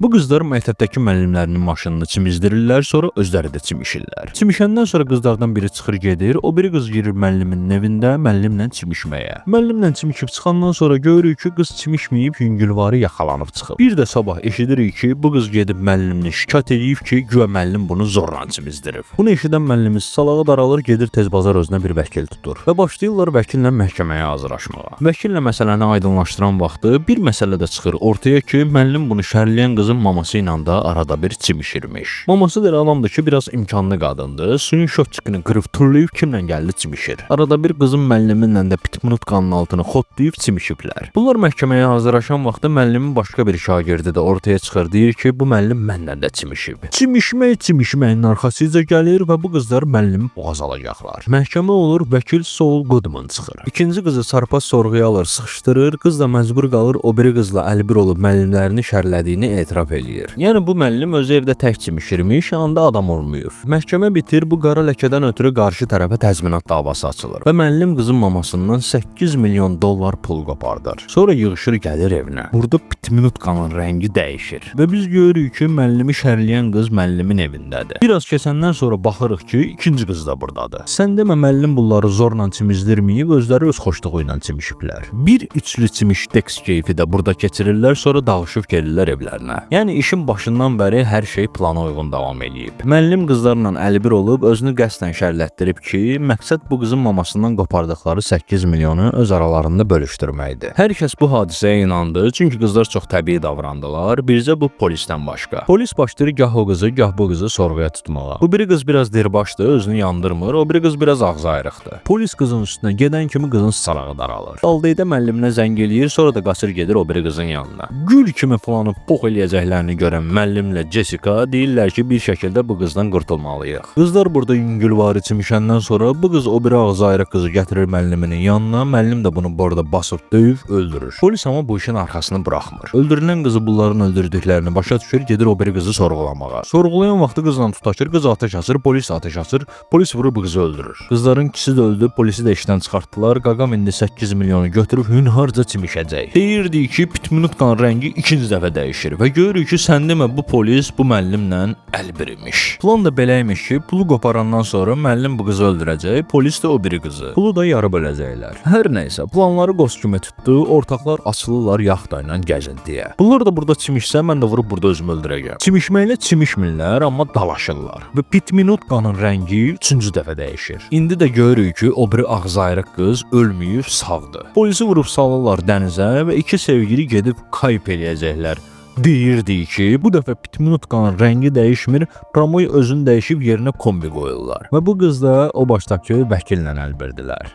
Bu qızlar məktəbdəki müəllimlərinin maşınını çimizdirirlər, sonra özləri də çimişirlər. Çimişəndən sonra qızlardan biri çıxır gedir, o biri qız girir müəlliminin evində müəllimlə çimişməyə. Müəllimlə çimişib çıxandan sonra görürük ki, qız çimişməyib yüngülvarı yaxalanıb çıxıb. Bir də sabah eşidirik ki, bu qız gedib müəllimini şikayət edib ki, güya müəllim bunu zorla çimizdirib. Bunu eşidən müəllimiz salağa daralır, gedir tez bazar özünə bir vəkil tutur və başlayırlar vəkillə məhkəməyə hazırlaşmağa. Vəkillə məsələni aydınlaşdıran vaxtı bir məsələ də çıxır ortaya ki, müəllim bunu şərləyən qızın maması ilə də arada bir çimişirmiş. Maması da adamdır ki, biraz imkanlı qadındır. Suyun şotçukunu qırıb turlayıb kimlə gəldi çimişir. Arada bir qızın müəlliminlə də pitminutkanın altını xotlayıb çimişiblər. Bunlar məhkəməyə hazırlaşan vaxtda müəllimin başqa bir şagirdi də ortaya çıxır, deyir ki, bu müəllim məndən də çimişib. Çimişməyin arxasıca gəlir və bu qızlar müəllimi boğaz alacaqlar. Məhkəmə olur, vəkil Saul Goodman çıxır. İkinci qızı sarpa sorğuya alır, sıxışdırır, qız da məcbur qalır o biri qızla əlbir olub müəllimlərini şərlədiyini etiraf eləyir. Yəni bu müəllim özü evdə tək çimişirmiş, anda adam olmayıb. Məhkəmə bitir, bu qara ləkədən ötürü qarşı tərəfə təzminat davası açılır və müəllim qızın mamasından 8 milyon dollar pul qopardır. Sonra yığışır gəlir evinə. Burada pitminutkanın rəngi dəyişir və biz görürük ki, müəllimi şərləyən qız müəllimin evindədir. Biraz keçəndən sonra baxırıq ki, ikinci qız da burdadır. Sən demə müəllim bunları zorla çimizdirməyib, özləri öz xoşluğu ilə çimişiblər. Bir üçlü çimiş deks keyfi də burada keçirirlər, sonra dağışıb gəlirlər evlərinə. Yəni işin başından bəri hər şey plana uyğun davam eləyib. Müəllim qızlarla əlbir olub özünü qəsdən şərlətdirib ki, məqsəd bu qızın mamasından qopardıqları 8 milyonu öz aralarında bölüşdürməkdir. Hər kəs bu hadisəyə inandı, çünki qızlar çox təbii davrandılar, bircə bu polisdən başqa. Polis başlayır gah o qızı, gah bu qızı sorğuya tutmağa. Bu biri qız biraz dirbaşdır, özünü yandırmır, o biri qız biraz ağzı ayrıqdır. Polis qızın üstünə gedən kimi qızın sarağı daralır. Daldayda müəlliminə zəng eləyir, sonra da qaçır gedir o biri qızın yanına. Gül kimi falanı pox eləyəcəklərini görən müəllimlə Jessica deyirlər ki, bir şəkildə bu qızdan qurtulmalıyıq. Qızlar burada yüngülvarı çimişəndən sonra bu qız o biri ağzı ayrıq qızı gətirir müəlliminin yanına, müəllim də bunu burada basıb döyüb öldürür. Polis amma bu işin arxasını buraxmır. Öldürülən qızı bunların öldürdüklərini başa düşür, gedir o biri qızı sorğulamağa. Sorğulayan vaxtı qızla tutaşır, qız atəş açır, polis atəş açır, polis vurub bu qızı öldürür. Qızların ikisi də öldü, polisi də işdən çıxartdılar. Qaqam indi 8 milyonu götürüb hünharca çimişəcək. Deyirdi ki, pitminutkan rəngi ikinci dəfə dəyişir və görürük ki, sən demə bu polis bu müəllimlə əlbir imiş. Plan da belə imiş ki, pulu qoparandan sonra müəllim bu qızı öldürəcək, polis də o biri qızı. Pulu da yarı böləcəklər. Hər nəysə, planları qoz kimi tutdu, ortaqlar açılırlar yaxta ilə gəzintiyə. Bunlar da burada çimişsə, mən də vurub burada özümü öldürəcəm. Çimişməklə çimişmirlər, amma dalaşırlar. Və pitminutkanın rəngi üçüncü dəfə dəyişir. İndi də görürük ki, o biri ağzı ayrıq qız ölməyib sağdır. Polisi vurub salırlar dənizə və iki sevgili gedib kayıp eləyəcəklər. Deyirdi ki, bu dəfə pitminutkanın rəngi dəyişmir, Pramoy özünü dəyişib yerinə kombi qoyurlar. Və bu qız da o başdakı vəkillə əlbirdilər.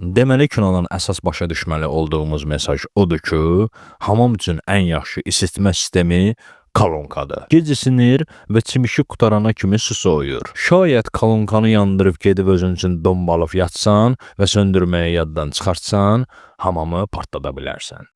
Deməli, kinodan əsas başa düşməli olduğumuz mesaj odur ki, hamam üçün ən yaxşı isitmə sistemi kolonkadır. Gecə sinir və çimişi qutarana kimi su soyuyur. Şayət kolonkanı yandırıb gedib özün üçün dombalıb yatsan və söndürməyə yaddan çıxartsan, hamamı partlada bilərsən.